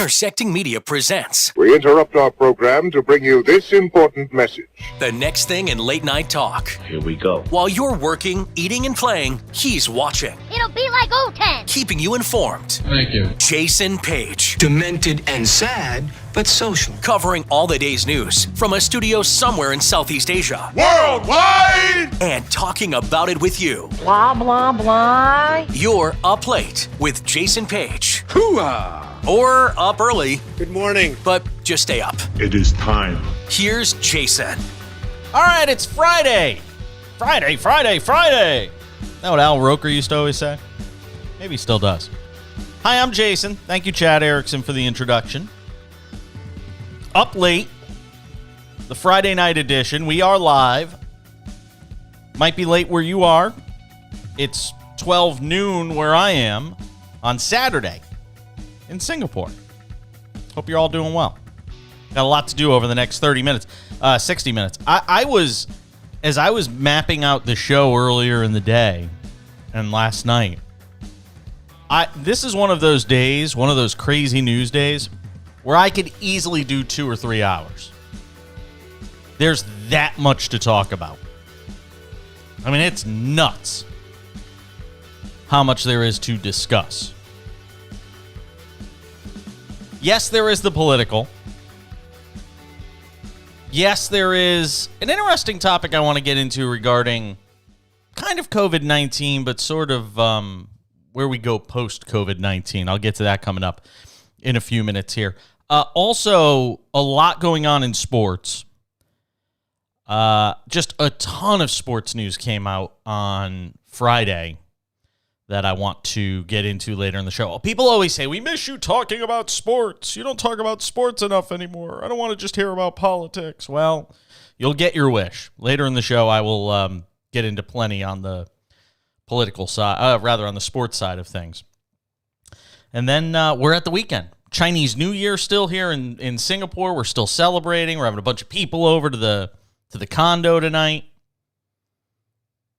Intersecting Media presents. We interrupt our program to bring you this important message. The next thing in late night talk. Here we go. While you're working, eating, and playing, he's watching. It'll be like old times. Keeping you informed. Thank you. Jason Page. Demented and sad, but social. Covering all the day's news from a studio somewhere in Southeast Asia. Worldwide! And talking about it with you. Blah, blah, blah. You're Up Late with Jason Page. Hooah! Or up early. Good morning. But just stay up. It is time. Here's Jason. All right, it's Friday. Friday. That what Al Roker used to always say? Maybe he still does. Hi, I'm Jason. Thank you, Chad Erickson, for the introduction. Up Late, the Friday night edition. We are live. Might be late where you are. It's 12 noon where I am on Saturday in Singapore. Hope you're all doing well. Got a lot to do over the next 60 minutes. As I was mapping out the show earlier in the day and last night, this is one of those days, one of those crazy news days, where I could easily do 2 or 3 hours. There's that much to talk about. I mean, it's nuts how much there is to discuss. Yes, there is the political. Yes, there is an interesting topic I want to get into regarding kind of COVID-19, but sort of where we go post-COVID-19. I'll get to that coming up in a few minutes here. Also, a lot going on in sports. Just a ton of sports news came out on Friday that I want to get into later in the show. People always say, we miss you talking about sports. You don't talk about sports enough anymore. I don't want to just hear about politics. Well, you'll get your wish. Later in the show, I will get into plenty on the political side, rather on the sports side of things. And then we're at the weekend. Chinese New Year still here in Singapore. We're still celebrating. We're having a bunch of people over to the condo tonight.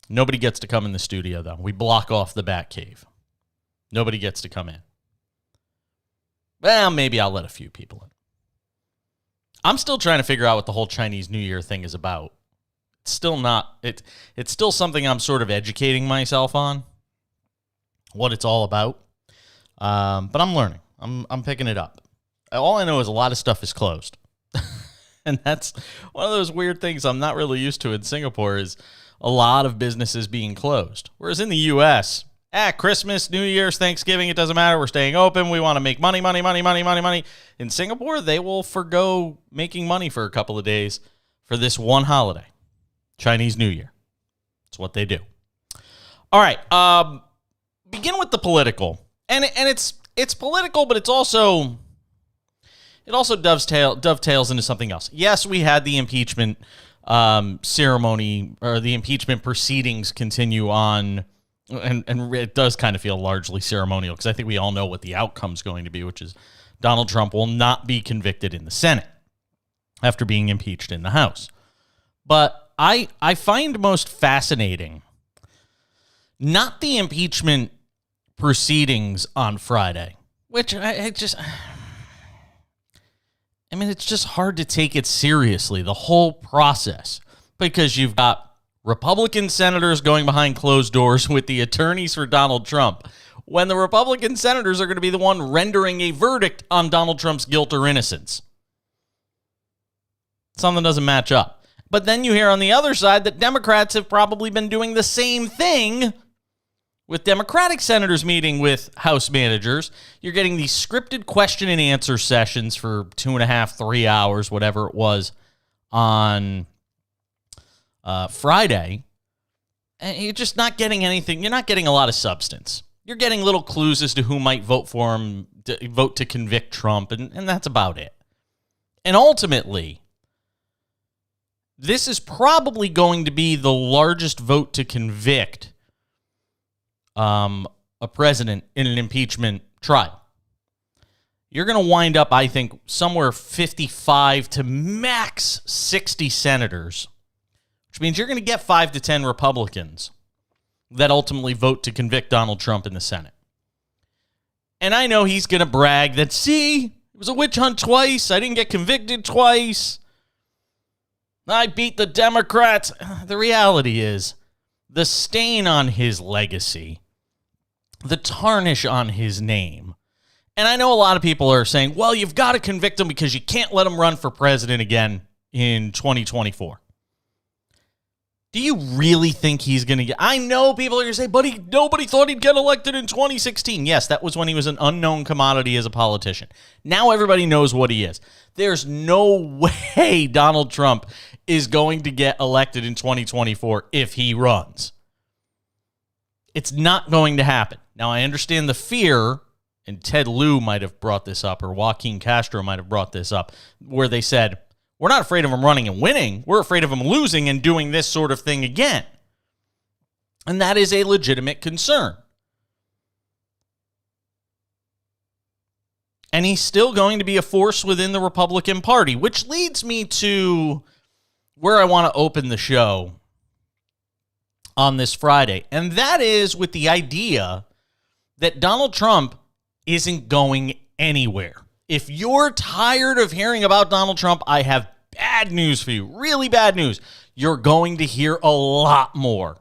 Nobody gets to come in the studio, though. We block off the Bat Cave. Nobody gets to come in. Well, maybe I'll let a few people in. I'm still trying to figure out what the whole Chinese New Year thing is about. It's still not. It's still something I'm sort of educating myself on, what it's all about. But I'm learning. I'm picking it up. All I know is a lot of stuff is closed. And that's one of those weird things I'm not really used to in Singapore is a lot of businesses being closed. Whereas in the U.S., Christmas, New Year's, Thanksgiving, it doesn't matter. We're staying open. We want to make money. In Singapore, they will forgo making money for a couple of days for this one holiday, Chinese New Year. That's what they do. All right. Begin with the political. And it's political, but it also dovetails into something else. Yes, we had the impeachment ceremony, or the impeachment proceedings continue on, and it does kind of feel largely ceremonial because I think we all know what the outcome's going to be, which is Donald Trump will not be convicted in the Senate after being impeached in the House. But I find most fascinating not the impeachment proceedings on Friday, which it's just hard to take it seriously, the whole process, because you've got Republican senators going behind closed doors with the attorneys for Donald Trump, when the Republican senators are going to be the one rendering a verdict on Donald Trump's guilt or innocence. Something doesn't match up. But then you hear on the other side that Democrats have probably been doing the same thing with Democratic senators meeting with House managers. You're getting these scripted question and answer sessions for 2.5, 3 hours, whatever it was, on Friday. And you're just not getting anything. You're not getting a lot of substance. You're getting little clues as to who might vote for him, vote to convict Trump, and that's about it. And ultimately, this is probably going to be the largest vote to convict a president in an impeachment trial. You're going to wind up, I think, somewhere 55 to max 60 senators, which means you're going to get 5 to 10 Republicans that ultimately vote to convict Donald Trump in the Senate. And I know he's going to brag that, see, it was a witch hunt twice. I didn't get convicted twice. I beat the Democrats. The reality is, the stain on his legacy, the tarnish on his name. And I know a lot of people are saying, well, you've got to convict him because you can't let him run for president again in 2024. Do you really think he's going to get... I know people are going to say, but nobody thought he'd get elected in 2016. Yes, that was when he was an unknown commodity as a politician. Now everybody knows what he is. There's no way Donald Trump is going to get elected in 2024 if he runs. It's not going to happen. Now, I understand the fear, and Ted Lieu might have brought this up, or Joaquin Castro might have brought this up, where they said, we're not afraid of him running and winning. We're afraid of him losing and doing this sort of thing again. And that is a legitimate concern. And he's still going to be a force within the Republican Party, which leads me to where I want to open the show on this Friday. And that is with the idea that Donald Trump isn't going anywhere. If you're tired of hearing about Donald Trump, I have bad news for you. Really bad news. You're going to hear a lot more.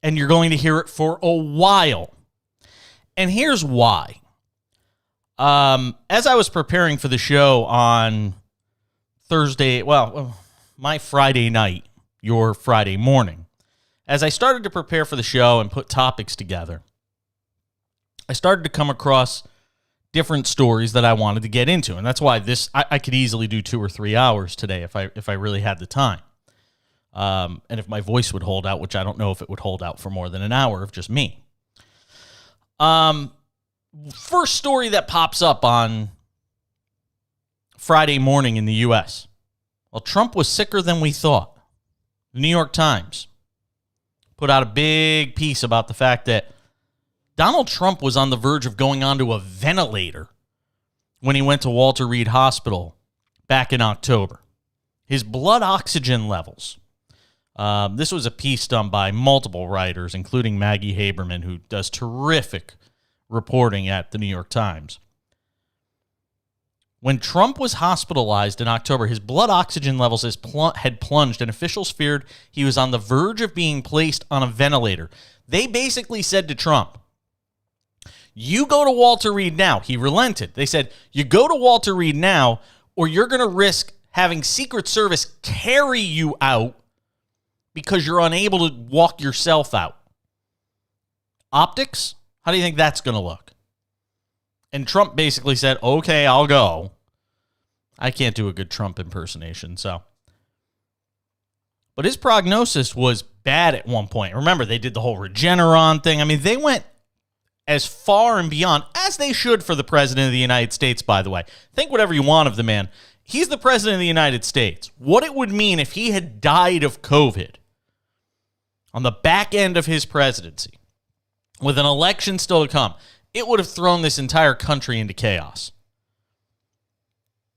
And you're going to hear it for a while. And here's why. As I was preparing for the show on Thursday, my Friday night, your Friday morning, as I started to prepare for the show and put topics together, I started to come across different stories that I wanted to get into. And that's why I could easily do 2 or 3 hours today if I really had the time. And if my voice would hold out, which I don't know if it would hold out for more than an hour of just me. First story that pops up on Friday morning in the U.S. Well, Trump was sicker than we thought. The New York Times put out a big piece about the fact that Donald Trump was on the verge of going onto a ventilator when he went to Walter Reed Hospital back in October. His blood oxygen levels. This was a piece done by multiple writers, including Maggie Haberman, who does terrific reporting at the New York Times. When Trump was hospitalized in October, his blood oxygen levels had plunged, and officials feared he was on the verge of being placed on a ventilator. They basically said to Trump, you go to Walter Reed now. He relented. They said, you go to Walter Reed now, or you're going to risk having Secret Service carry you out because you're unable to walk yourself out. Optics? How do you think that's going to look? And Trump basically said, okay, I'll go. I can't do a good Trump impersonation, so. But his prognosis was bad at one point. Remember, they did the whole Regeneron thing. I mean, they went as far and beyond, as they should for the president of the United States, by the way. Think whatever you want of the man. He's the president of the United States. What it would mean if he had died of COVID on the back end of his presidency, with an election still to come, it would have thrown this entire country into chaos.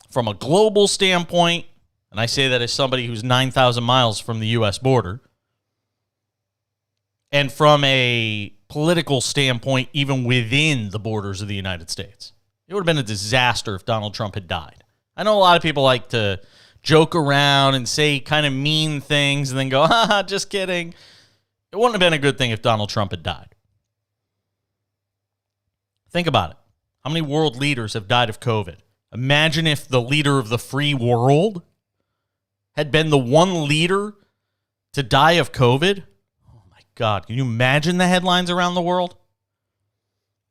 From a global standpoint, and I say that as somebody who's 9,000 miles from the U.S. border, and from a political standpoint, even within the borders of the United States. It would have been a disaster if Donald Trump had died. I know a lot of people like to joke around and say kind of mean things and then go, just kidding. It wouldn't have been a good thing if Donald Trump had died. Think about it. How many world leaders have died of COVID? Imagine if the leader of the free world had been the one leader to die of COVID. Oh my God, can you imagine the headlines around the world?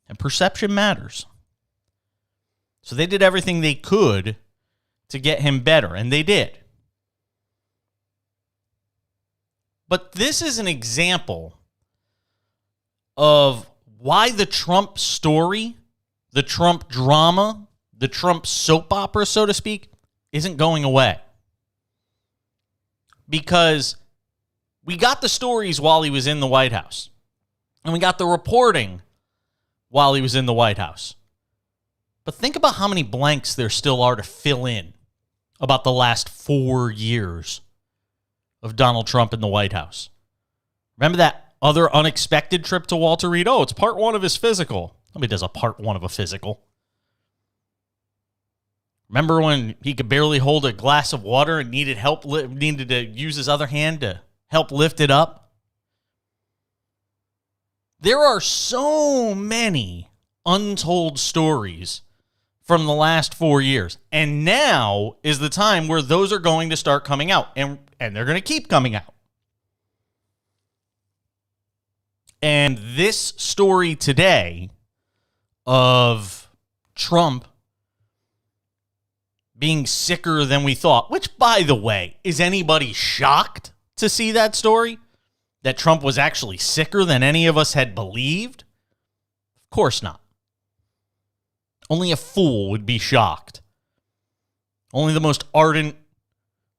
And perception matters. So they did everything they could to get him better, and they did. But this is an example of why the Trump story, the Trump drama, the Trump soap opera, so to speak, isn't going away. Because we got the stories while he was in the White House. And we got the reporting while he was in the White House. But think about how many blanks there still are to fill in about the last 4 years of Donald Trump in the White House. Remember that other unexpected trip to Walter Reed? Oh, it's part one of his physical. Nobody does a part one of a physical. Remember when he could barely hold a glass of water and needed help, needed to use his other hand to help lift it up? There are so many untold stories from the last 4 years. And now is the time where those are going to start coming out. And they're going to keep coming out. And this story today of Trump being sicker than we thought, which, by the way, is anybody shocked to see that story? That Trump was actually sicker than any of us had believed? Of course not. Only a fool would be shocked. Only the most ardent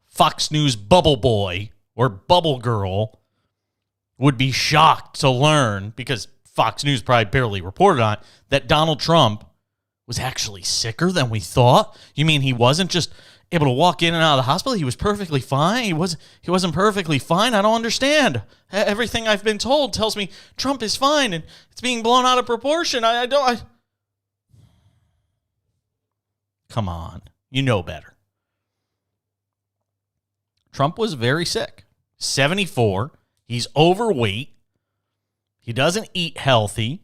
Fox News bubble boy or bubble girl would be shocked to learn, because Fox News probably barely reported on it, that Donald Trump was actually sicker than we thought. You mean he wasn't just able to walk in and out of the hospital? He was perfectly fine. He wasn't perfectly fine. I don't understand. Everything I've been told tells me Trump is fine and it's being blown out of proportion. Come on. You know better. Trump was very sick. 74. He's overweight. He doesn't eat healthy.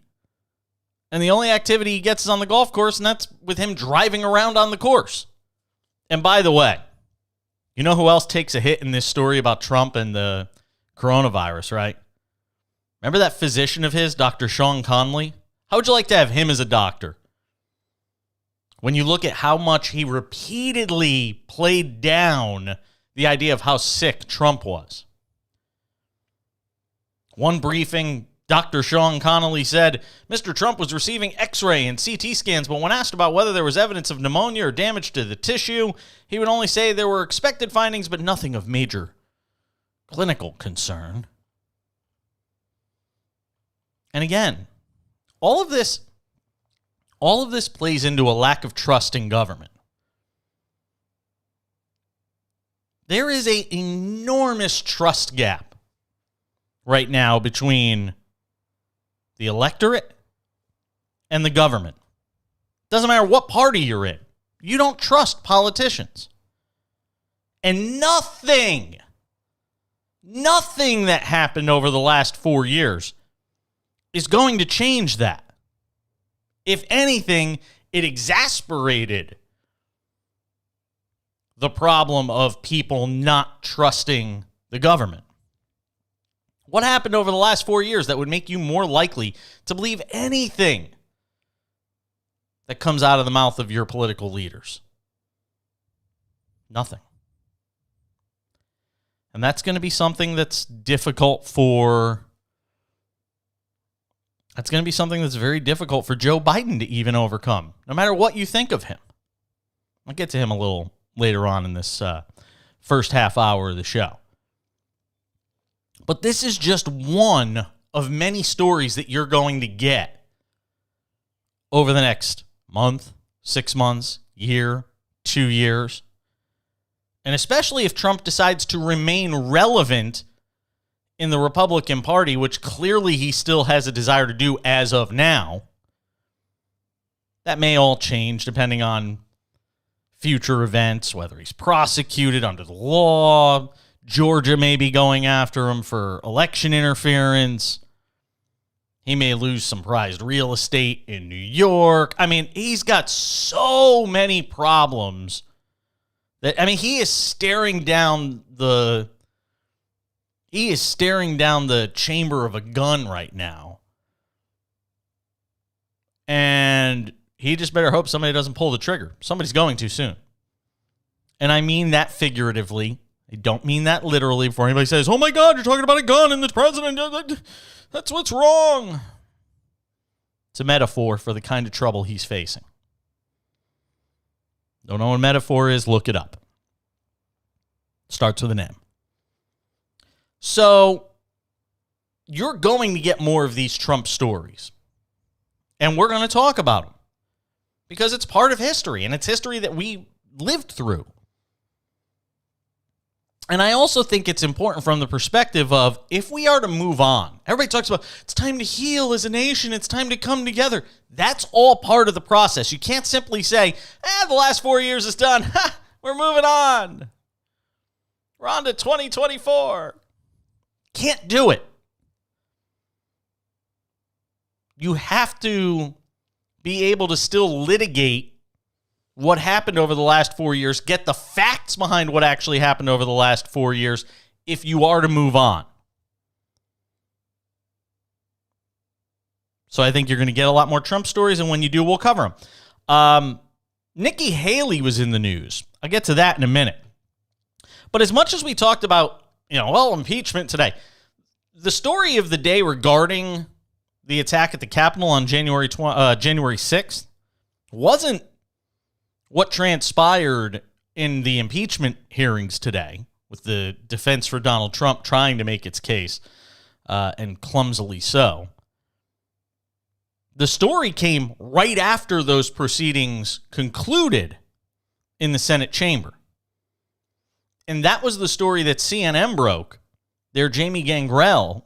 And the only activity he gets is on the golf course, and that's with him driving around on the course. And by the way, you know who else takes a hit in this story about Trump and the coronavirus, right? Remember that physician of his, Dr. Sean Conley? How would you like to have him as a doctor? When you look at how much he repeatedly played down the idea of how sick Trump was. One briefing, Dr. Sean Connolly said, Mr. Trump was receiving X-ray and CT scans, but when asked about whether there was evidence of pneumonia or damage to the tissue, he would only say there were expected findings, but nothing of major clinical concern. And again, all of this plays into a lack of trust in government. There is an enormous trust gap right now between the electorate and the government. Doesn't matter what party you're in. You don't trust politicians. And nothing that happened over the last 4 years is going to change that. If anything, it exasperated the problem of people not trusting the government. What happened over the last 4 years that would make you more likely to believe anything that comes out of the mouth of your political leaders? Nothing. And that's going to be something that's difficult for... That's going to be something that's very difficult for Joe Biden to even overcome, no matter what you think of him. I'll get to him a little later on in this first half hour of the show. But this is just one of many stories that you're going to get over the next month, 6 months, year, 2 years. And especially if Trump decides to remain relevant in the Republican Party, which clearly he still has a desire to do as of now. That may all change depending on future events, whether he's prosecuted under the law. Georgia may be going after him for election interference. He may lose some prized real estate in New York. I mean, he's got so many problems that, I mean, he is staring down the chamber of a gun right now. And he just better hope somebody doesn't pull the trigger. Somebody's going to soon. And I mean that figuratively. I don't mean that literally before anybody says, oh my God, you're talking about a gun and the president. That's what's wrong. It's a metaphor for the kind of trouble he's facing. Don't know what a metaphor is? Look it up. Starts with an M. So you're going to get more of these Trump stories. And we're going to talk about them. Because it's part of history, and it's history that we lived through. And I also think it's important from the perspective of if we are to move on, everybody talks about it's time to heal as a nation, it's time to come together. That's all part of the process. You can't simply say, the last 4 years is done. We're moving on. We're on to 2024. Can't do it. You have to be able to still litigate what happened over the last 4 years, get the facts behind what actually happened over the last 4 years if you are to move on. So I think you're going to get a lot more Trump stories, and when you do, we'll cover them. Nikki Haley was in the news. I'll get to that in a minute. But as much as we talked about, impeachment today, the story of the day regarding the attack at the Capitol on January 6th wasn't what transpired in the impeachment hearings today with the defense for Donald Trump trying to make its case, and clumsily so. The story came right after those proceedings concluded in the Senate chamber. And that was the story that CNN broke. Their Jamie Gangel,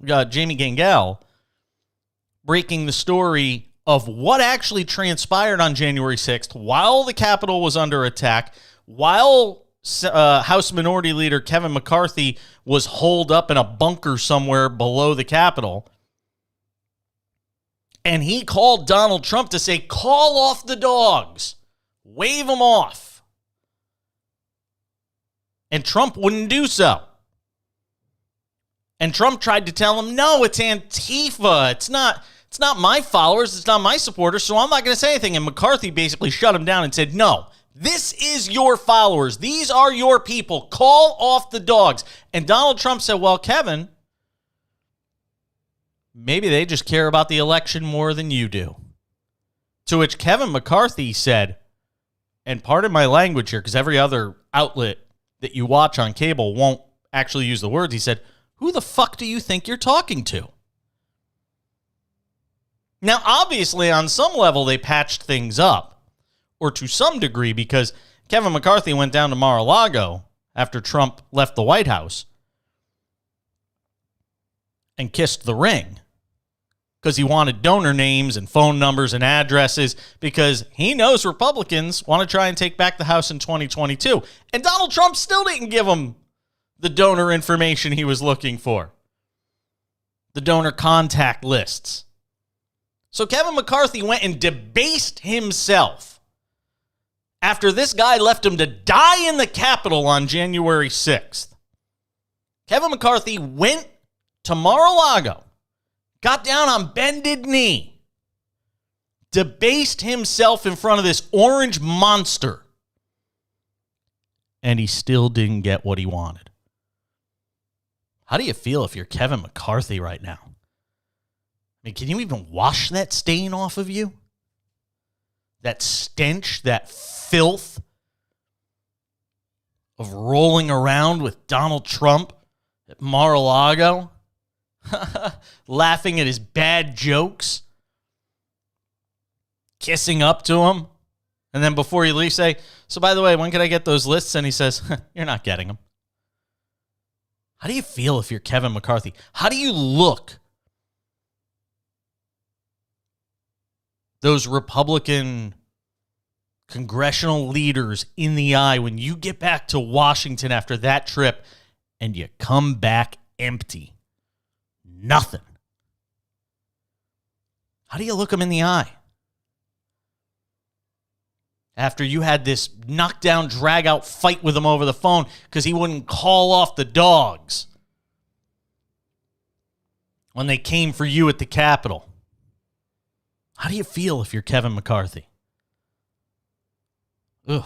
breaking the story of what actually transpired on January 6th while the Capitol was under attack, while House Minority Leader Kevin McCarthy was holed up in a bunker somewhere below the Capitol. And he called Donald Trump to say, call off the dogs, wave them off. And Trump wouldn't do so. And Trump tried to tell him, no, it's Antifa. It's not my followers. It's not my supporters, so I'm not going to say anything. And McCarthy basically shut him down and said, no, this is your followers. These are your people. Call off the dogs. And Donald Trump said, well, Kevin, maybe they just care about the election more than you do. To which Kevin McCarthy said, and pardon my language here, because every other outlet that you watch on cable won't actually use the words, he said, who the fuck do you think you're talking to? Now, obviously, on some level, they patched things up, or to some degree, because Kevin McCarthy went down to Mar-a-Lago after Trump left the White House and kissed the ring because he wanted donor names and phone numbers and addresses because he knows Republicans want to try and take back the House in 2022. And Donald Trump still didn't give him the donor information he was looking for, the donor contact lists. So Kevin McCarthy went and debased himself after this guy left him to die in the Capitol on January 6th. Kevin McCarthy went to Mar-a-Lago, got down on bended knee, debased himself in front of this orange monster, and he still didn't get what he wanted. How do you feel if you're Kevin McCarthy right now? I mean, can you even wash that stain off of you? That stench, that filth of rolling around with Donald Trump at Mar-a-Lago, laughing at his bad jokes, kissing up to him, and then before you leave say, so by the way, when can I get those lists? And he says, you're not getting them. How do you feel if you're Kevin McCarthy? How do you look those Republican congressional leaders in the eye when you get back to Washington after that trip and you come back empty? Nothing. How do you look them in the eye? After you had this knockdown, drag-out fight with him over the phone because he wouldn't call off the dogs when they came for you at the Capitol. How do you feel if you're Kevin McCarthy? Ugh.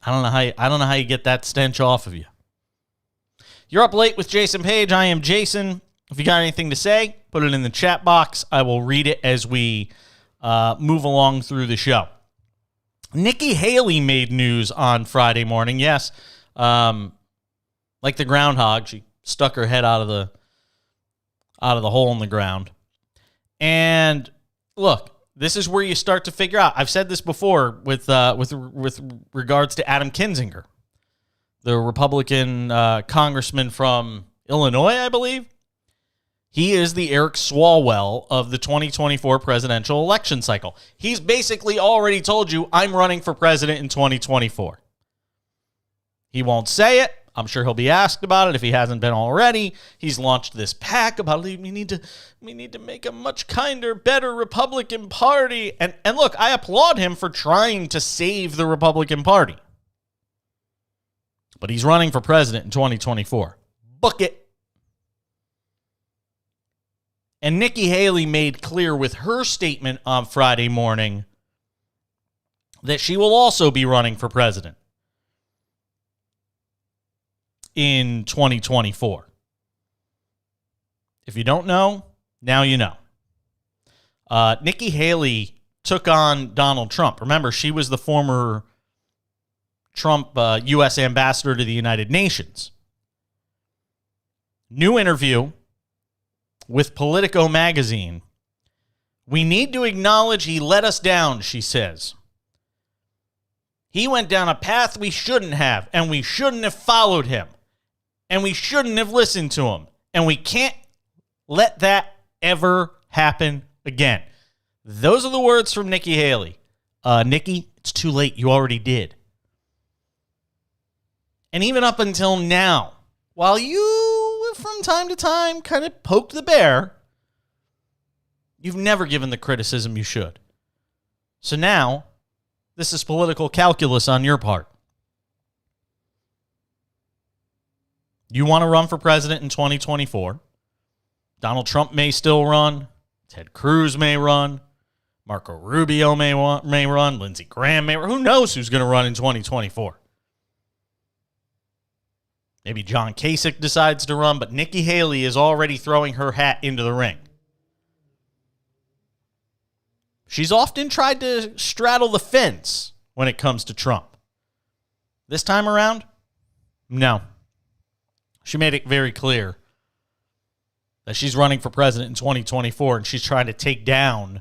I don't know how you get that stench off of you. You're up late with Jason Page. I am Jason. If you got anything to say, put it in the chat box. I will read it as we move along through the show. Nikki Haley made news on Friday morning. Yes, like the groundhog, she stuck her head out of the hole in the ground. And look, this is where you start to figure out. I've said this before with regards to Adam Kinzinger. the Republican congressman from Illinois, I believe. He is the Eric Swalwell of the 2024 presidential election cycle. He's basically already told you, I'm running for president in 2024. He won't say it. I'm sure he'll be asked about it if he hasn't been already. He's launched this pack about we need to make a much kinder, better Republican Party. And look, I applaud him for trying to save the Republican Party. But he's running for president in 2024. Book it. And Nikki Haley made clear with her statement on Friday morning that she will also be running for president in 2024. If you don't know, now you know. Nikki Haley took on Donald Trump. Remember, she was the former Trump U.S. ambassador to the United Nations. New interview with Politico magazine. We need to acknowledge he let us down, she says. He went down a path we shouldn't have, and we shouldn't have followed him, and we shouldn't have listened to him, and we can't let that ever happen again. Those are the words from Nikki Haley. Nikki, it's too late. You already did. And even up until now, while you from time to time kind of poke the bear, you've never given the criticism you should. So now, this is political calculus on your part. You want to run for president in 2024. Donald Trump may still run. Ted Cruz may run. Marco Rubio may run. Lindsey Graham may run. Who knows who's going to run in 2024? Maybe John Kasich decides to run, but Nikki Haley is already throwing her hat into the ring. She's often tried to straddle the fence when it comes to Trump. This time around, no. She made it very clear that she's running for president in 2024, and she's trying to take down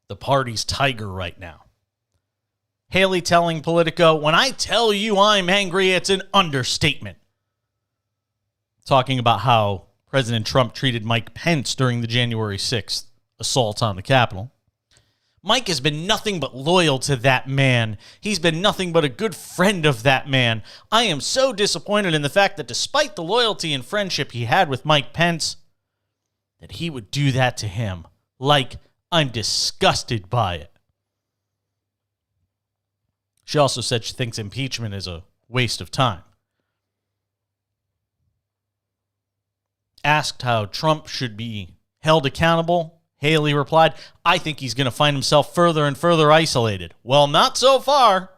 the party's tiger right now. Haley telling Politico, when I tell you I'm angry, it's an understatement. Talking about how President Trump treated Mike Pence during the January 6th assault on the Capitol. Mike has been nothing but loyal to that man. He's been nothing but a good friend of that man. I am so disappointed in the fact that despite the loyalty and friendship he had with Mike Pence, that he would do that to him. Like, I'm disgusted by it. She also said she thinks impeachment is a waste of time. Asked how Trump should be held accountable, Haley replied, I think he's going to find himself further and further isolated. Well, not so far.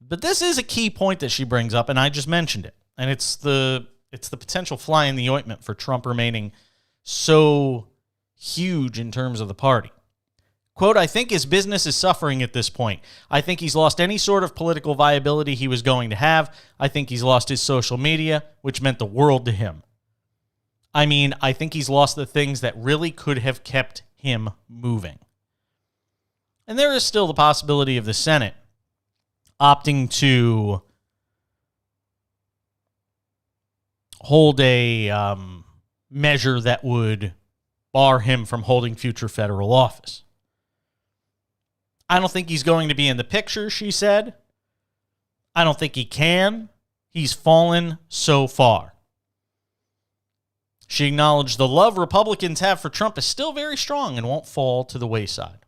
But this is a key point that she brings up, and I just mentioned it. And it's the potential fly in the ointment for Trump remaining so huge in terms of the party. Quote, I think his business is suffering at this point. I think he's lost any sort of political viability he was going to have. I think he's lost his social media, which meant the world to him. I mean, I think he's lost the things that really could have kept him moving. And there is still the possibility of the Senate opting to hold a measure that would bar him from holding future federal office. I don't think he's going to be in the picture, she said. I don't think he can. He's fallen so far. She acknowledged the love Republicans have for Trump is still very strong and won't fall to the wayside.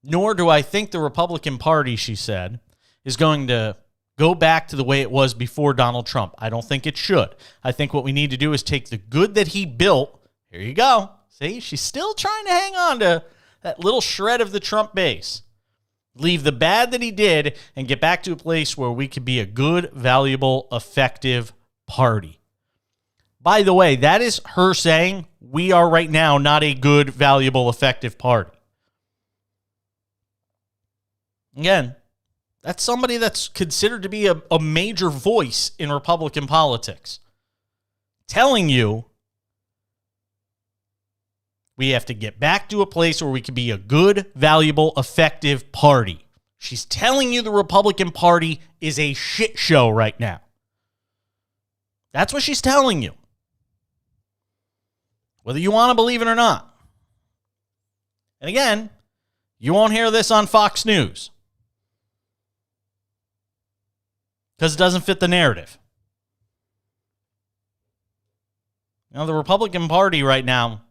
Nor do I think the Republican Party, she said, is going to go back to the way it was before Donald Trump. I don't think it should. I think what we need to do is take the good that he built. Here you go. See, she's still trying to hang on to that little shred of the Trump base. Leave the bad that he did and get back to a place where we could be a good, valuable, effective party. By the way, that is her saying we are right now not a good, valuable, effective party. Again, that's somebody that's considered to be a major voice in Republican politics. Telling you we have to get back to a place where we can be a good, valuable, effective party. She's telling you the Republican Party is a shit show right now. That's what she's telling you. Whether you want to believe it or not. And again, you won't hear this on Fox News. Because it doesn't fit the narrative. You know, the Republican Party right now,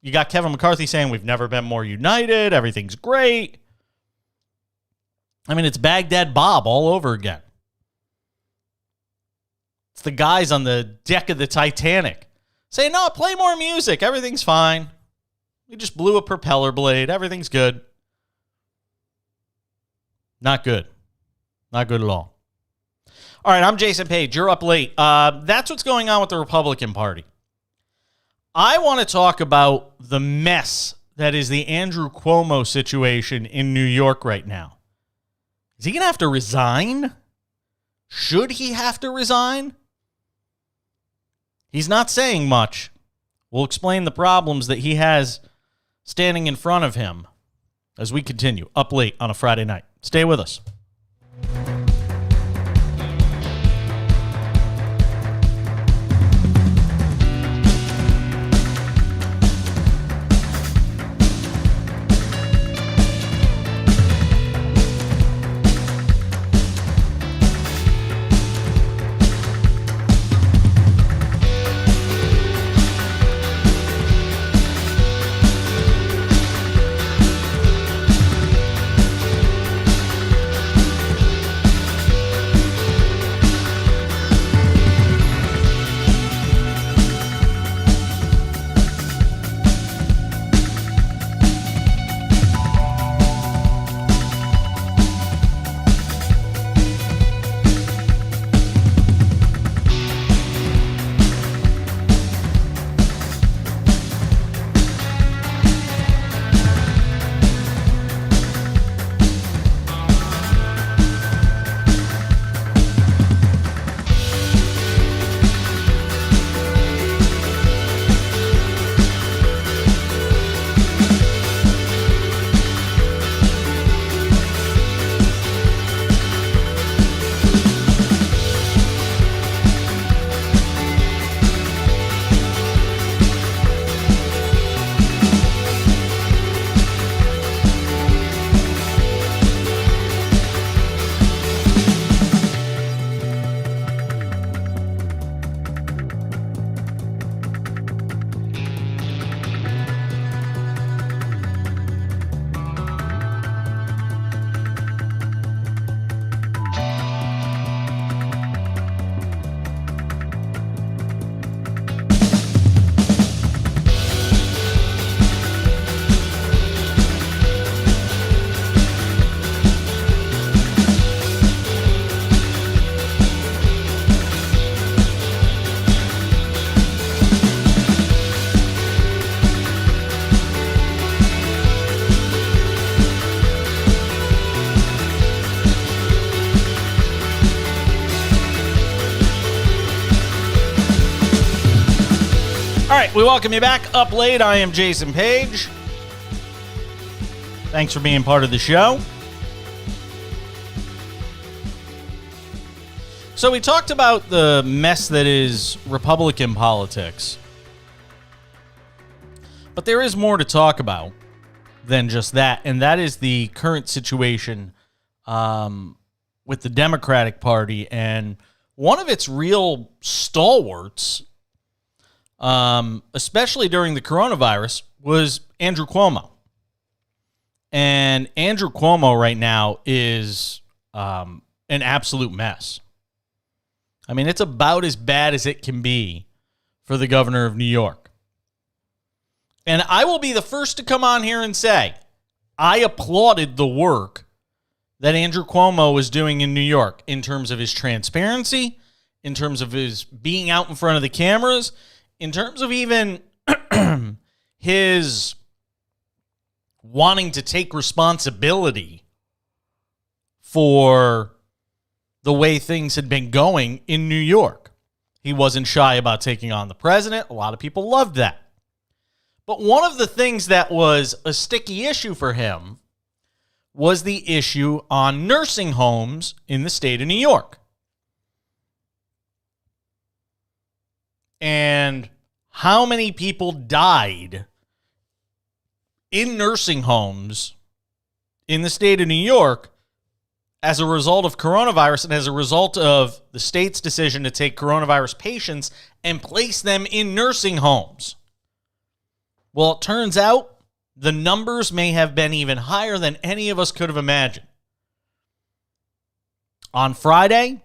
you got Kevin McCarthy saying we've never been more united, everything's great. I mean, it's Baghdad Bob all over again. It's the guys on the deck of the Titanic saying, no, play more music, everything's fine. We just blew a propeller blade, everything's good. Not good. Not good at all. All right, I'm Jason Page. You're up late. That's what's going on with the Republican Party. I want to talk about the mess that is the Andrew Cuomo situation in New York right now. Is he going to have to resign? Should he have to resign? He's not saying much. We'll explain the problems that he has standing in front of him as we continue up late on a Friday night. Stay with us. All right, we welcome you back up late. I am Jason Page. Thanks for being part of the show. So we talked about the mess that is Republican politics. But there is more to talk about than just that, and that is the current situation with the Democratic Party. And one of its real stalwarts, especially during the coronavirus, was Andrew Cuomo. And Andrew Cuomo right now is an absolute mess. I mean, it's about as bad as it can be for the governor of New York. And I will be the first to come on here and say, I applauded the work that Andrew Cuomo was doing in New York in terms of his transparency, in terms of his being out in front of the cameras, in terms of even his wanting to take responsibility for the way things had been going in New York. He wasn't shy about taking on the president. A lot of people loved that. But one of the things that was a sticky issue for him was the issue on nursing homes in the state of New York. And how many people died in nursing homes in the state of New York as a result of coronavirus and as a result of the state's decision to take coronavirus patients and place them in nursing homes. Well, it turns out the numbers may have been even higher than any of us could have imagined. On Friday,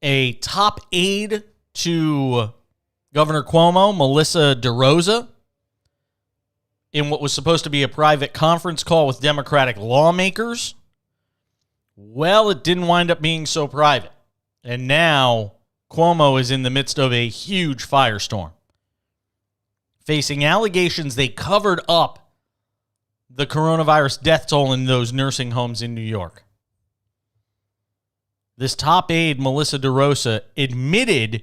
a top aide to Governor Cuomo, Melissa DeRosa, in what was supposed to be a private conference call with Democratic lawmakers, well, it didn't wind up being so private. And now Cuomo is in the midst of a huge firestorm, facing allegations they covered up the coronavirus death toll in those nursing homes in New York. This top aide, Melissa DeRosa, admitted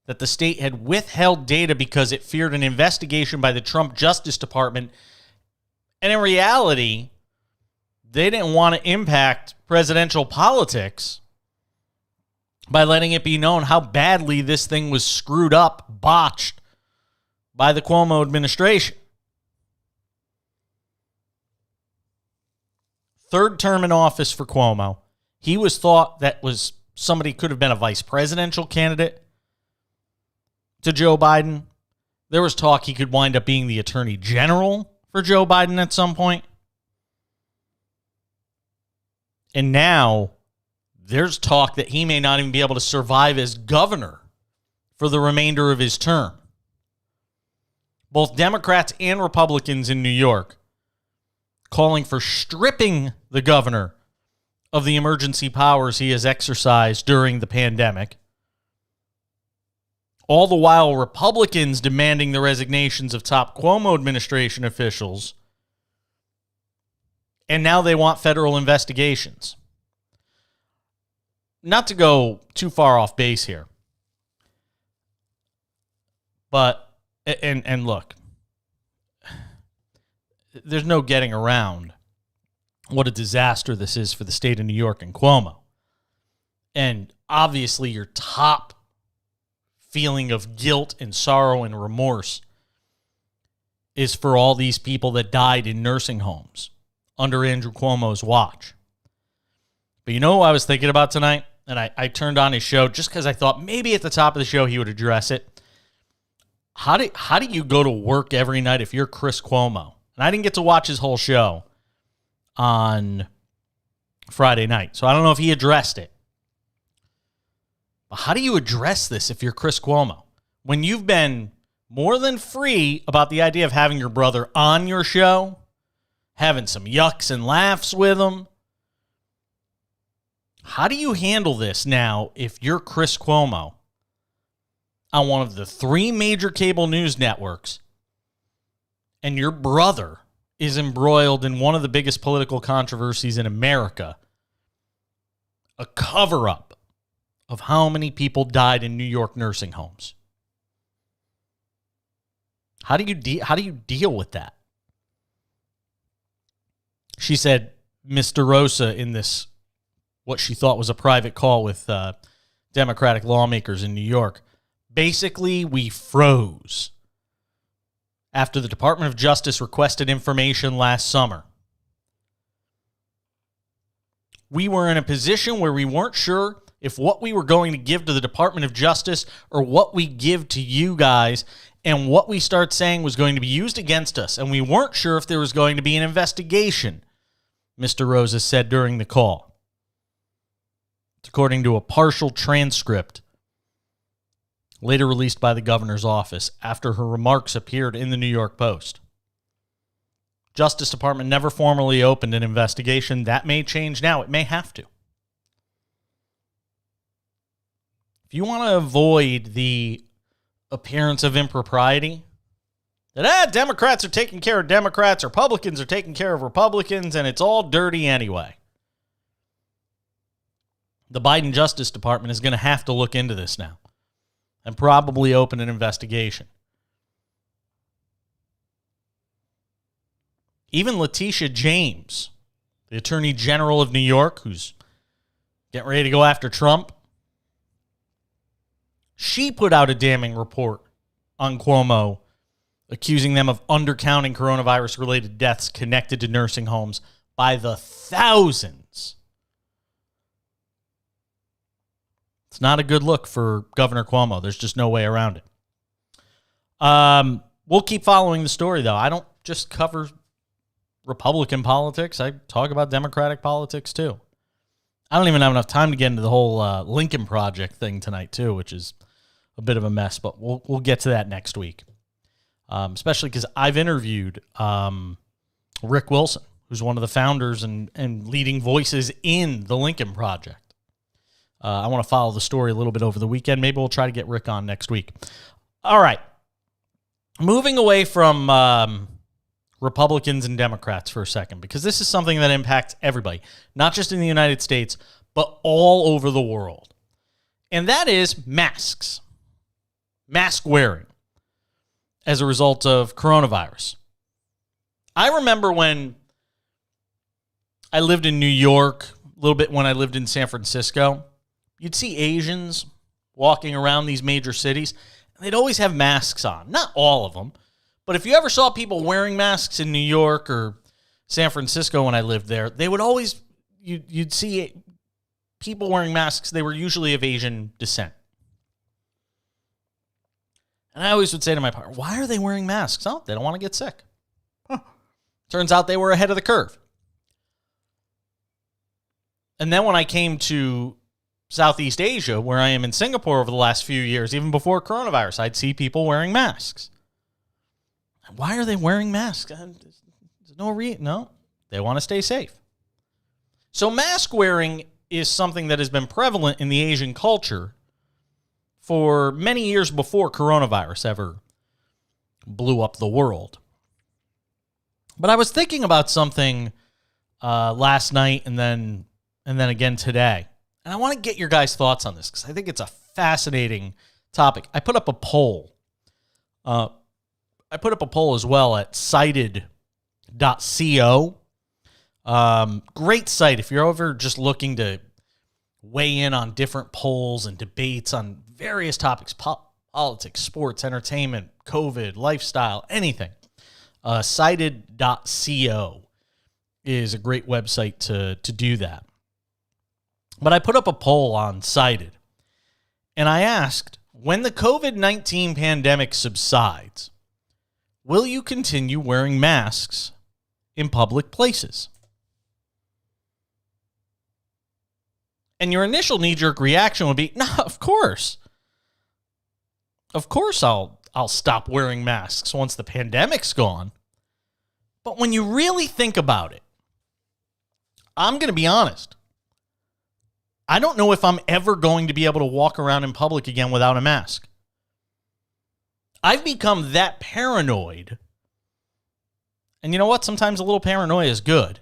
that the state had withheld data because it feared an investigation by the Trump Justice Department. And in reality, they didn't want to impact presidential politics by letting it be known how badly this thing was screwed up, botched by the Cuomo administration. Third term in office for Cuomo. He was thought that was somebody could have been a vice presidential candidate to Joe Biden. There was talk he could wind up being the attorney general for Joe Biden at some point. And now there's talk that he may not even be able to survive as governor for the remainder of his term. Both Democrats and Republicans in New York calling for stripping the governor of the emergency powers he has exercised during the pandemic. All the while, Republicans demanding the resignations of top Cuomo administration officials. And now they want federal investigations. Not to go too far off base here. But, and look, there's no getting around what a disaster this is for the state of New York and Cuomo. And obviously your top feeling of guilt and sorrow and remorse is for all these people that died in nursing homes under Andrew Cuomo's watch. But you know what I was thinking about tonight? And I turned on his show just because I thought maybe at the top of the show he would address it. How do you go to work every night if you're Chris Cuomo? And I didn't get to watch his whole show on Friday night, so I don't know if he addressed it. But how do you address this if you're Chris Cuomo? When you've been more than free about the idea of having your brother on your show, having some yucks and laughs with him. How do you handle this now if you're Chris Cuomo on one of the three major cable news networks and your brother is embroiled in one of the biggest political controversies in America, a cover-up of how many people died in New York nursing homes? How do you deal with that? She said, Ms. DeRosa, in this, what she thought was a private call with Democratic lawmakers in New York, basically we froze after the Department of Justice requested information last summer. We were in a position where we weren't sure if what we were going to give to the Department of Justice or what we give to you guys and what we start saying was going to be used against us. And we weren't sure if there was going to be an investigation, Mr. Rosa said during the call. It's according to a partial transcript later released by the governor's office after her remarks appeared in the New York Post. Justice Department never formally opened an investigation. That may change now. It may have to. If you want to avoid the appearance of impropriety, that Democrats are taking care of Democrats, Republicans are taking care of Republicans, and it's all dirty anyway. The Biden Justice Department is going to have to look into this now and probably open an investigation. Even Letitia James, the Attorney General of New York, who's getting ready to go after Trump, she put out a damning report on Cuomo, accusing them of undercounting coronavirus-related deaths connected to nursing homes by the thousands. It's not a good look for Governor Cuomo. There's just no way around it. We'll keep following the story, though. I don't just cover Republican politics. I talk about Democratic politics, too. I don't even have enough time to get into the whole Lincoln Project thing tonight, too, which is a bit of a mess, but we'll get to that next week. Especially because I've interviewed Rick Wilson, who's one of the founders and leading voices in the Lincoln Project. I want to follow the story a little bit over the weekend. Maybe we'll try to get Rick on next week. All right. Moving away from Republicans and Democrats for a second, because this is something that impacts everybody, not just in the United States, but all over the world. And that is masks. Mask wearing as a result of coronavirus. I remember when I lived in New York, a little bit when I lived in San Francisco, you'd see Asians walking around these major cities, and they'd always have masks on. Not all of them, but if you ever saw people wearing masks in New York or San Francisco when I lived there, they would always, you'd see people wearing masks. They were usually of Asian descent. And I always would say to my partner, why are they wearing masks? Oh, they don't want to get sick. Huh. Turns out they were ahead of the curve. And then when I came to Southeast Asia, where I am in Singapore over the last few years, even before coronavirus, I'd see people wearing masks. Why are they wearing masks? There's no reason. No, they want to stay safe. So mask wearing is something that has been prevalent in the Asian culture for many years before coronavirus ever blew up the world. But I was thinking about something last night and then again today. And I want to get your guys' thoughts on this because I think it's a fascinating topic. I put up a poll. I put up a poll as well at cited.co. Great site if you're ever just looking to weigh in on different polls and debates on various topics, politics, sports, entertainment, COVID, lifestyle, anything. Cited.co is a great website to do that. But I put up a poll on Cited, and I asked, when the COVID-19 pandemic subsides, will you continue wearing masks in public places? And your initial knee-jerk reaction would be, no, of course. Of course I'll stop wearing masks once the pandemic's gone. But when you really think about it, I'm going to be honest. I don't know if I'm ever going to be able to walk around in public again without a mask. I've become that paranoid. And you know what? Sometimes a little paranoia is good.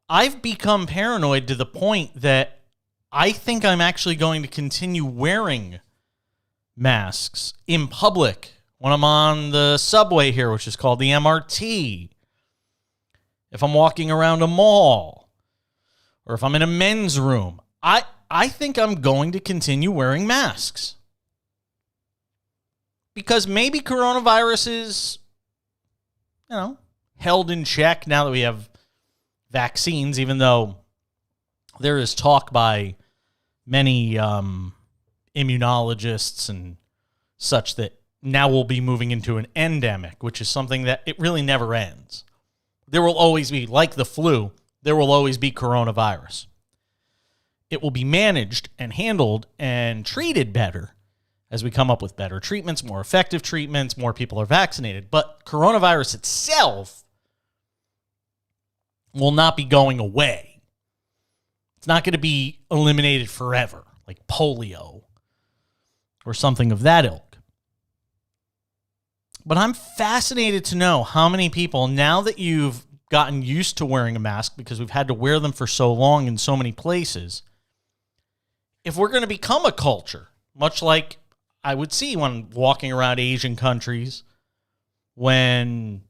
I've become paranoid to the point that I think I'm actually going to continue wearing masks in public when I'm on the subway here, which is called the MRT. If I'm walking around a mall, or if I'm in a men's room, I think I'm going to continue wearing masks. Because maybe coronavirus is, held in check now that we have vaccines, even though there is talk by many immunologists and such that now we'll be moving into an endemic, which is something that it really never ends. There will always be, like the flu, there will always be coronavirus. It will be managed and handled and treated better as we come up with better treatments, more effective treatments, more people are vaccinated. But coronavirus itself will not be going away. It's not going to be eliminated forever, like polio or something of that ilk. But I'm fascinated to know how many people, now that you've gotten used to wearing a mask because we've had to wear them for so long in so many places, if we're going to become a culture, much like I would see when walking around Asian countries when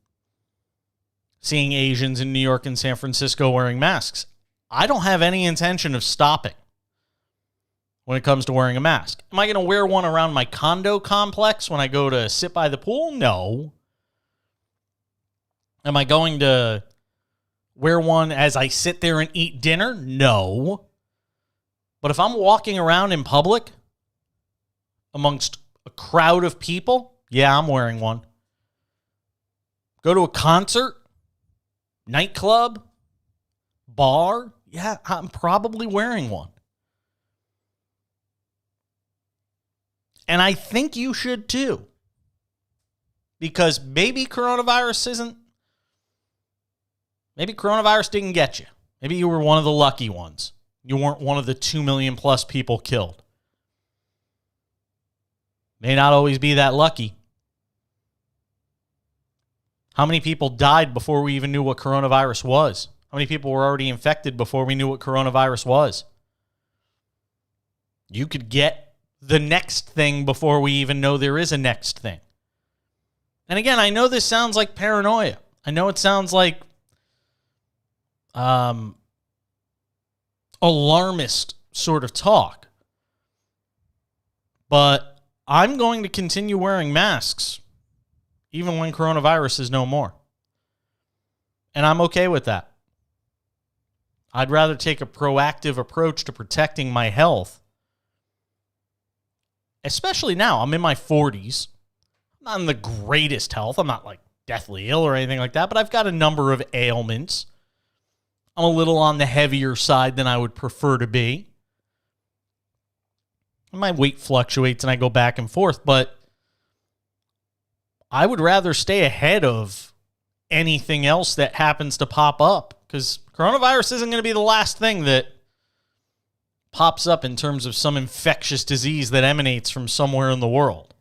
seeing Asians in New York and San Francisco wearing masks. I don't have any intention of stopping when it comes to wearing a mask. Am I going to wear one around my condo complex when I go to sit by the pool? No. Am I going to wear one as I sit there and eat dinner? No. But if I'm walking around in public amongst a crowd of people, yeah, I'm wearing one. Go to a concert, nightclub, bar, yeah, I'm probably wearing one. And I think you should too. Because maybe coronavirus didn't get you. Maybe you were one of the lucky ones. You weren't one of the 2 million plus people killed. May not always be that lucky. How many people died before we even knew what coronavirus was? How many people were already infected before we knew what coronavirus was? You could get the next thing before we even know there is a next thing. And again, I know this sounds like paranoia. I know it sounds like alarmist sort of talk. But I'm going to continue wearing masks even when coronavirus is no more. And I'm okay with that. I'd rather take a proactive approach to protecting my health. Especially now, I'm in my 40s. I'm not in the greatest health. I'm not like deathly ill or anything like that, but I've got a number of ailments. I'm a little on the heavier side than I would prefer to be. My weight fluctuates and I go back and forth, but I would rather stay ahead of anything else that happens to pop up, because coronavirus isn't going to be the last thing that pops up in terms of some infectious disease that emanates from somewhere in the world.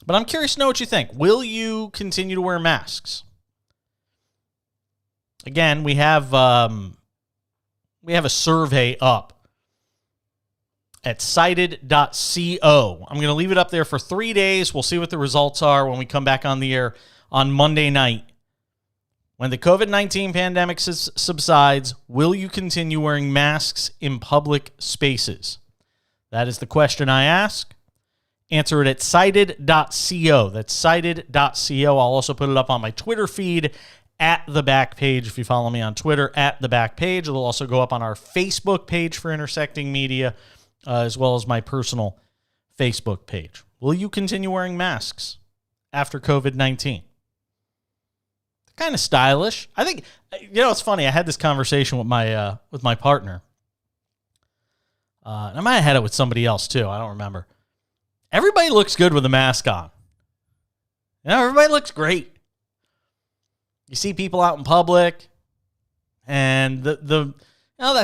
But I'm curious to know what you think. Will you continue to wear masks? Again, we have a survey up at cited.co. I'm going to leave it up there for 3 days. We'll see what the results are when we come back on the air on Monday night. When the COVID-19 pandemic subsides, will you continue wearing masks in public spaces? That is the question I ask. Answer it at cited.co. That's cited.co. I'll also put it up on my Twitter feed at the back page. If you follow me on Twitter, at the back page. It'll also go up on our Facebook page for Intersecting Media, as well as my personal Facebook page. Will you continue wearing masks after COVID-19? Kind of stylish. I think, it's funny. I had this conversation with my partner. And I might have had it with somebody else too. I don't remember. Everybody looks good with a mask on. Everybody looks great. You see people out in public, and that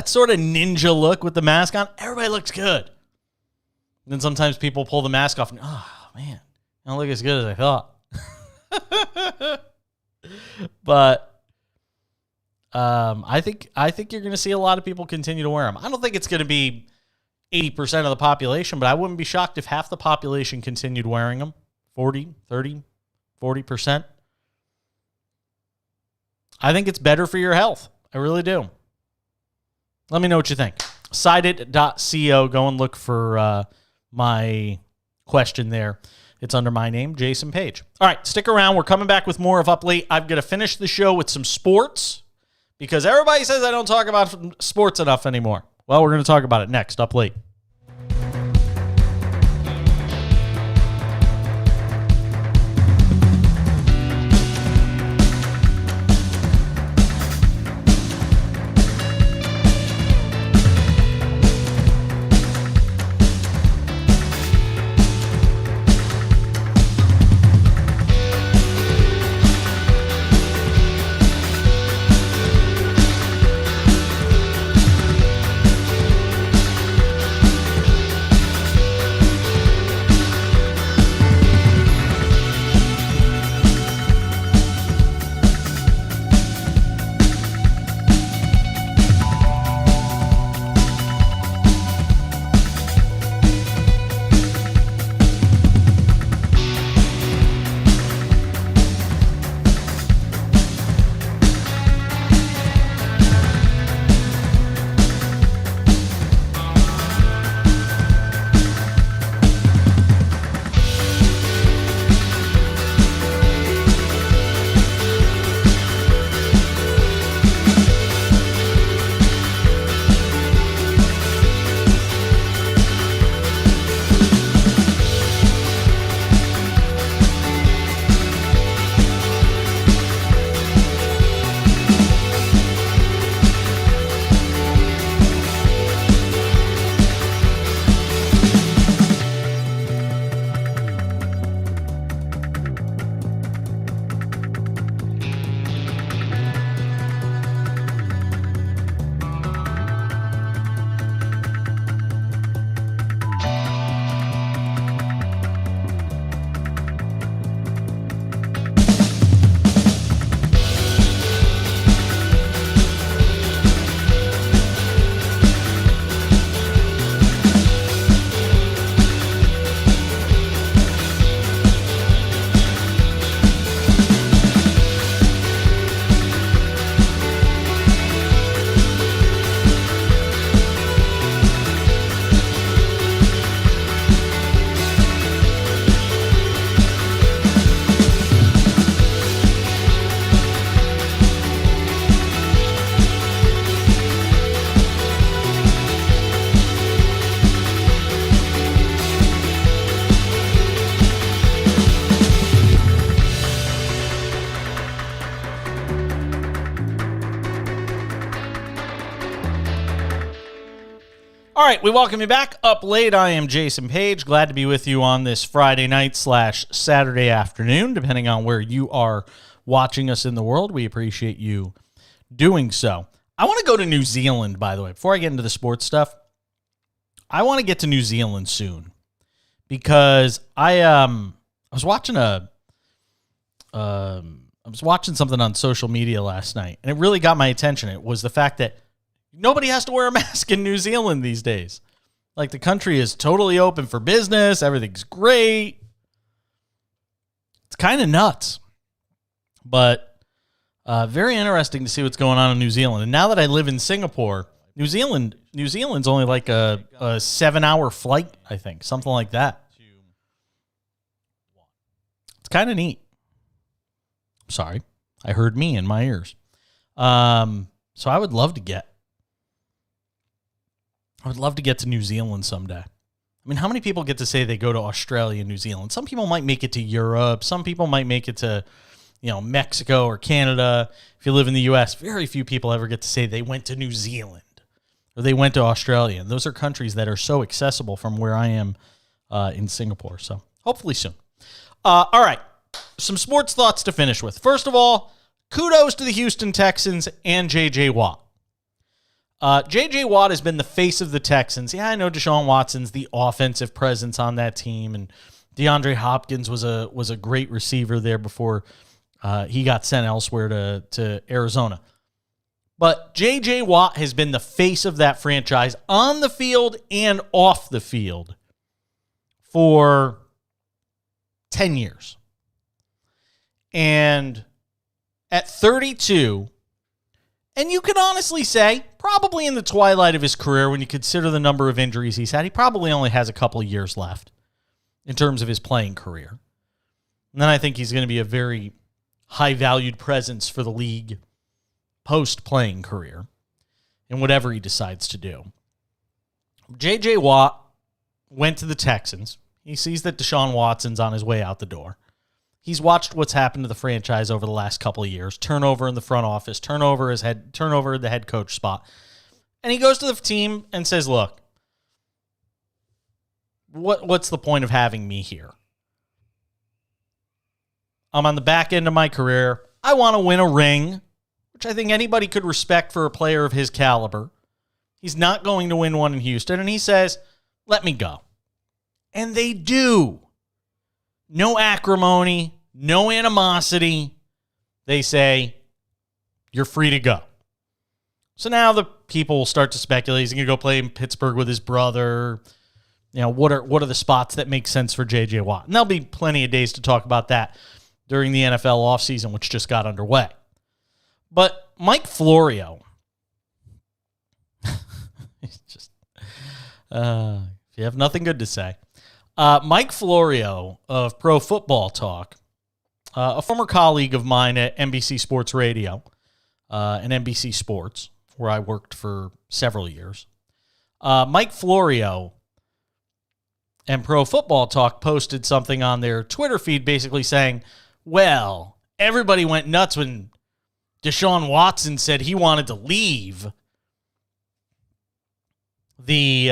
sort of ninja look with the mask on. Everybody looks good. And then sometimes people pull the mask off, and man, I don't look as good as I thought. But I think you're going to see a lot of people continue to wear them. I don't think it's going to be 80% of the population, but I wouldn't be shocked if half the population continued wearing them. 40, 30, 40%. I think it's better for your health. I really do. Let me know what you think. Cited.co. Go and look for my question there. It's under my name, Jason Page. All right, stick around. We're coming back with more of Up Late. I'm going to finish the show with some sports because everybody says I don't talk about sports enough anymore. Well, we're going to talk about it next, Up Late. right, we welcome you back. Up late, I am Jason Page. Glad to be with you on this Friday night / Saturday afternoon, depending on where you are watching us in the world. We appreciate you doing so. I want to go to New Zealand, by the way. Before I get into the sports stuff, I want to get to New Zealand soon because I was watching something on social media last night, and it really got my attention. It was the fact that nobody has to wear a mask in New Zealand these days. Like, the country is totally open for business. Everything's great. It's kind of nuts. But very interesting to see what's going on in New Zealand. And now that I live in Singapore, New Zealand's only like a 7-hour flight, I think. Something like that. It's kind of neat. Sorry. I heard me in my ears. So I would love to get to New Zealand someday. I mean, how many people get to say they go to Australia and New Zealand? Some people might make it to Europe. Some people might make it to, Mexico or Canada. If you live in the U.S., very few people ever get to say they went to New Zealand or they went to Australia. And those are countries that are so accessible from where I am in Singapore. So hopefully soon. All right. Some sports thoughts to finish with. First of all, kudos to the Houston Texans and J.J. Watt. J.J. Watt has been the face of the Texans. Yeah, I know Deshaun Watson's the offensive presence on that team, and DeAndre Hopkins was a great receiver there before he got sent elsewhere to Arizona. But J.J. Watt has been the face of that franchise on the field and off the field for 10 years. And at 32, and you could honestly say, probably in the twilight of his career, when you consider the number of injuries he's had, he probably only has a couple of years left in terms of his playing career. And then I think he's going to be a very high-valued presence for the league post-playing career in whatever he decides to do. J.J. Watt went to the Texans. He sees that Deshaun Watson's on his way out the door. He's watched what's happened to the franchise over the last couple of years. Turnover in the front office, turnover in the head coach spot. And he goes to the team and says, look, what's the point of having me here? I'm on the back end of my career. I want to win a ring, which I think anybody could respect for a player of his caliber. He's not going to win one in Houston. And he says, let me go. And they do. No acrimony, no animosity. They say, you're free to go. So now the people will start to speculate. He's going to go play in Pittsburgh with his brother. What are the spots that make sense for J.J. Watt? And there'll be plenty of days to talk about that during the NFL offseason, which just got underway. But Mike Florio, he's just, if you have nothing good to say, Mike Florio of Pro Football Talk, a former colleague of mine at NBC Sports Radio and NBC Sports, where I worked for several years. Mike Florio and Pro Football Talk posted something on their Twitter feed basically saying, well, everybody went nuts when Deshaun Watson said he wanted to leave the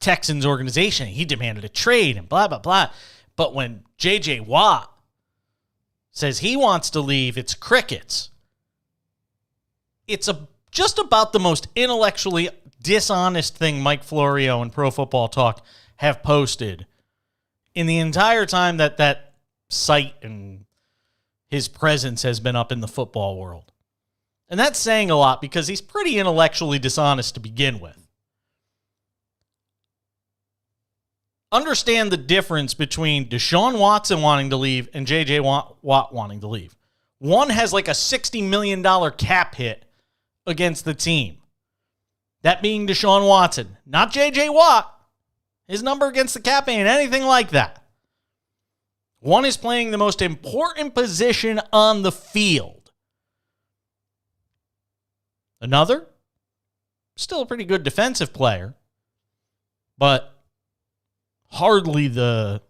Texans organization. He demanded a trade and blah, blah, blah. But when J.J. Watt says he wants to leave, it's crickets. It's just about the most intellectually dishonest thing Mike Florio and Pro Football Talk have posted in the entire time that site and his presence has been up in the football world. And that's saying a lot because he's pretty intellectually dishonest to begin with. Understand the difference between Deshaun Watson wanting to leave and J.J. Watt wanting to leave. One has like a $60 million cap hit against the team. That being Deshaun Watson, not J.J. Watt. His number against the cap ain't anything like that. One is playing the most important position on the field. Another, still a pretty good defensive player, but hardly the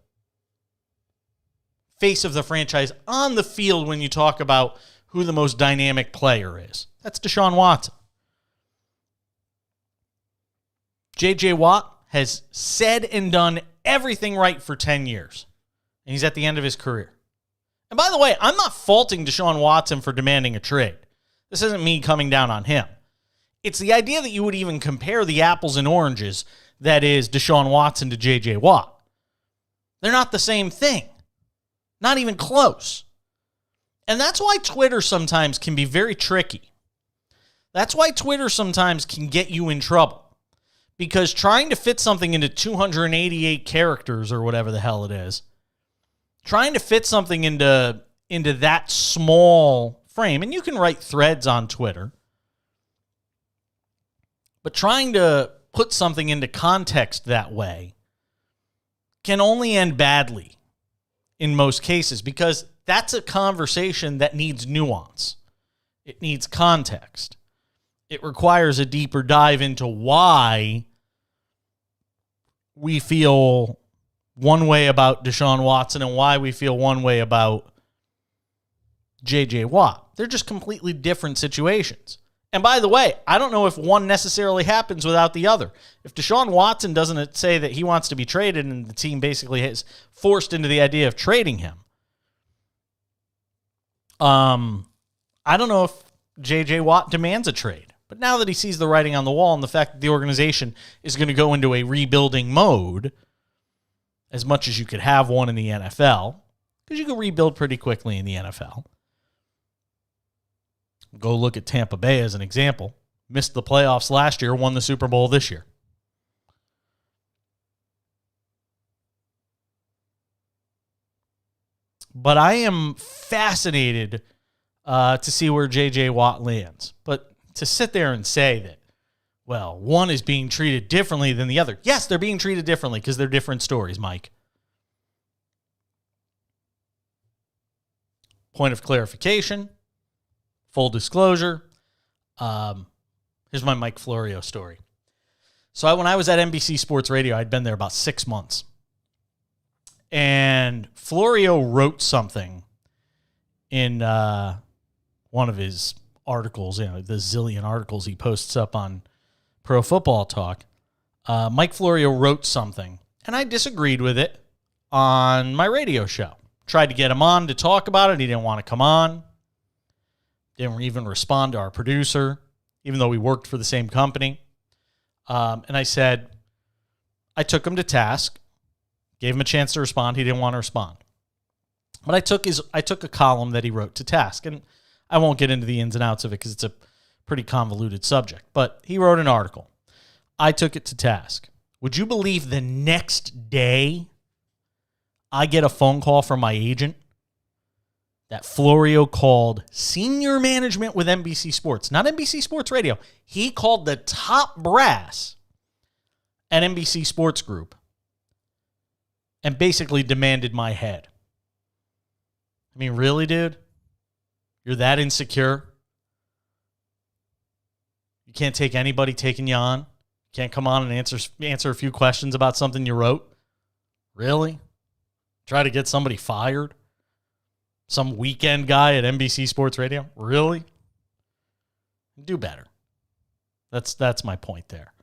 face of the franchise on the field when you talk about who the most dynamic player is. That's Deshaun Watson. J.J. Watt has said and done everything right for 10 years, and he's at the end of his career. And by the way, I'm not faulting Deshaun Watson for demanding a trade. This isn't me coming down on him. It's the idea that you would even compare the apples and oranges that is Deshaun Watson to J.J. Watt. They're not the same thing. Not even close. And that's why Twitter sometimes can be very tricky. That's why Twitter sometimes can get you in trouble. Because trying to fit something into 288 characters or whatever the hell it is, trying to fit something into that small frame, and you can write threads on Twitter, but trying to put something into context that way can only end badly in most cases, because that's a conversation that needs nuance. It needs context. It requires a deeper dive into why we feel one way about Deshaun Watson and why we feel one way about J.J. Watt. They're just completely different situations. And by the way, I don't know if one necessarily happens without the other. If Deshaun Watson doesn't say that he wants to be traded and the team basically is forced into the idea of trading him, I don't know if J.J. Watt demands a trade. But now that he sees the writing on the wall and the fact that the organization is going to go into a rebuilding mode, as much as you could have one in the NFL, because you can rebuild pretty quickly in the NFL. Go look at Tampa Bay as an example. Missed the playoffs last year, won the Super Bowl this year. But I am fascinated to see where J.J. Watt lands. But to sit there and say that, well, one is being treated differently than the other. Yes, they're being treated differently because they're different stories, Mike. Point of clarification, full disclosure. Here's my Mike Florio story. So when I was at NBC Sports Radio, I'd been there about 6 months. And Florio wrote something in one of his articles, the zillion articles he posts up on Pro Football Talk. Mike Florio wrote something, and I disagreed with it on my radio show. Tried to get him on to talk about it. He didn't want to come on. Didn't even respond to our producer, even though we worked for the same company. And I said, I took him to task, gave him a chance to respond. He didn't want to respond. But I took a column that he wrote to task, and I won't get into the ins and outs of it because it's a pretty convoluted subject. But he wrote an article. I took it to task. Would you believe the next day I get a phone call from my agent that Florio called senior management with NBC Sports, not NBC Sports Radio. He called the top brass at NBC Sports Group and basically demanded my head. I mean, really, dude? You're that insecure? You can't take anybody taking you on? Can't come on and answer a few questions about something you wrote? Really? Try to get somebody fired? Some weekend guy at NBC Sports Radio? Really? Do better. That's my point there.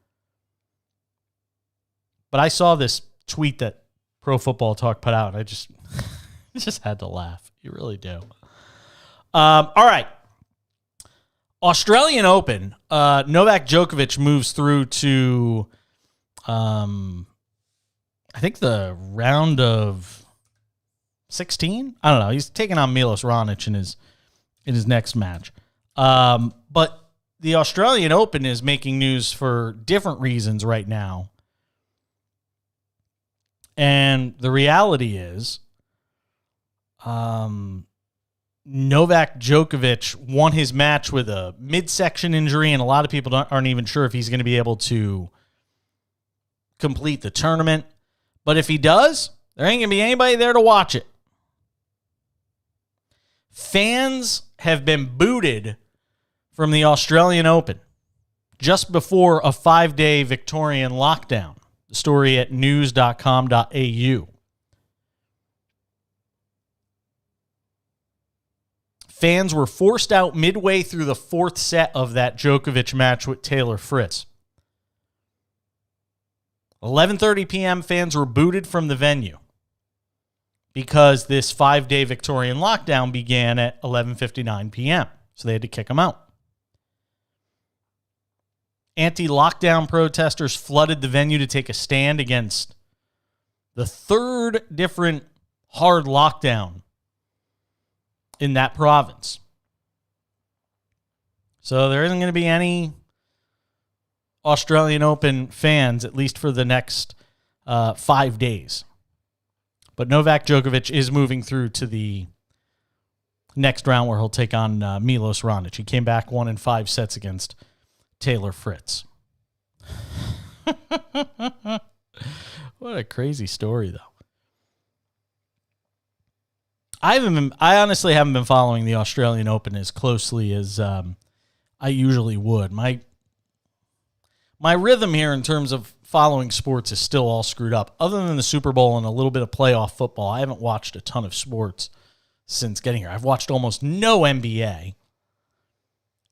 But I saw this tweet that Pro Football Talk put out, and I just had to laugh. You really do. All right. Australian Open. Novak Djokovic moves through to, I think, the round of 16? I don't know. He's taking on Milos Raonic in his next match. But the Australian Open is making news for different reasons right now. And the reality is, Novak Djokovic won his match with a midsection injury, and a lot of people aren't even sure if he's going to be able to complete the tournament. But if he does, there ain't going to be anybody there to watch it. Fans have been booted from the Australian Open just before a 5-day Victorian lockdown. The story at news.com.au. Fans were forced out midway through the fourth set of that Djokovic match with Taylor Fritz. 11:30 p.m., fans were booted from the venue because this 5-day Victorian lockdown began at 11:59 p.m., so they had to kick them out. Anti-lockdown protesters flooded the venue to take a stand against the third different hard lockdown in that province. So there isn't going to be any Australian Open fans, at least for the next 5 days. But Novak Djokovic is moving through to the next round where he'll take on Milos Raonic. He came back 1 in 5 sets against Taylor Fritz. What a crazy story, though. I honestly haven't been following the Australian Open as closely as I usually would. My rhythm here in terms of following sports is still all screwed up. Other than the Super Bowl and a little bit of playoff football, I haven't watched a ton of sports since getting here. I've watched almost no NBA.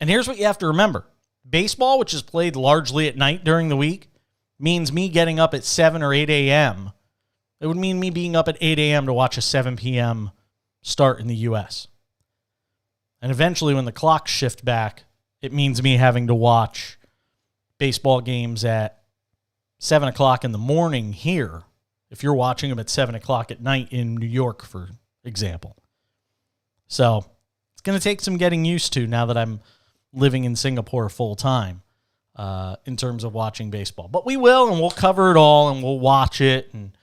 And here's what you have to remember. Baseball, which is played largely at night during the week, means me getting up at 7 or 8 a.m. It would mean me being up at 8 a.m. to watch a 7 p.m. start in the U.S. And eventually when the clocks shift back, it means me having to watch baseball games at 7 o'clock in the morning here, if you're watching them at 7 o'clock at night in New York, for example. So it's going to take some getting used to now that I'm living in Singapore full time in terms of watching baseball. But we will, and we'll cover it all, and we'll watch it. And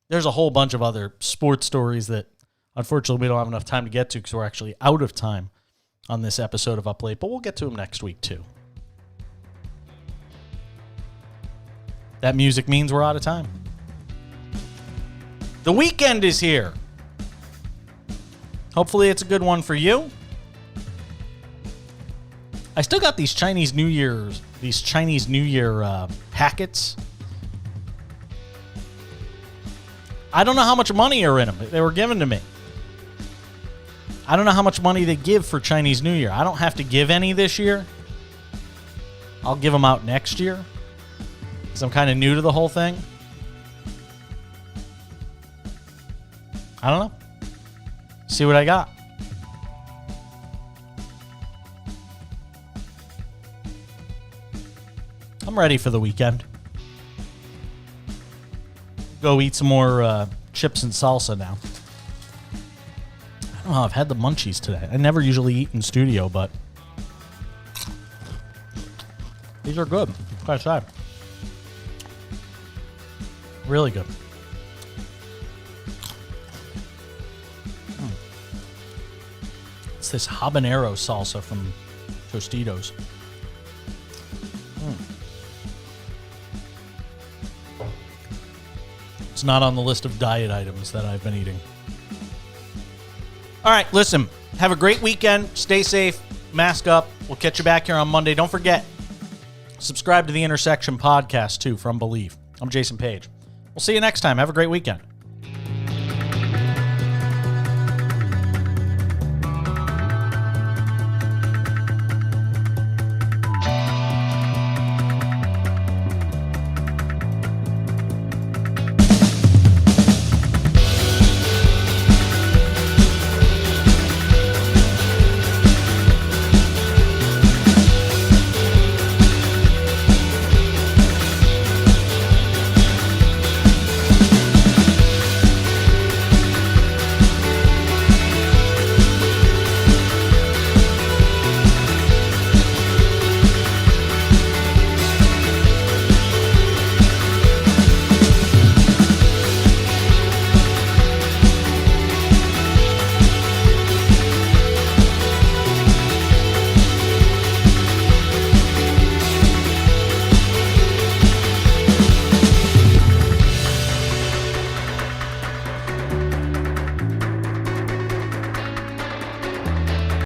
there's a whole bunch of other sports stories that, unfortunately, we don't have enough time to get to because we're actually out of time on this episode of Up Late. But we'll get to them next week, too. That music means we're out of time. The weekend is here. Hopefully it's a good one for you. I still got these Chinese New Year packets. I don't know how much money are in them. They were given to me. I don't know how much money they give for Chinese New Year. I don't have to give any this year. I'll give them out next year because I'm kind of new to the whole thing. I don't know. See what I got. I'm ready for the weekend. Go eat some more chips and salsa now. I don't know. I've had the munchies today. I never usually eat in studio, but these are good. Quite sad. Really good. It's this habanero salsa from Tostitos. It's not on the list of diet items that I've been eating. All right, listen. Have a great weekend. Stay safe. Mask up. We'll catch you back here on Monday. Don't forget, subscribe to the Intersection podcast, too, from Believe. I'm Jason Page. We'll see you next time. Have a great weekend.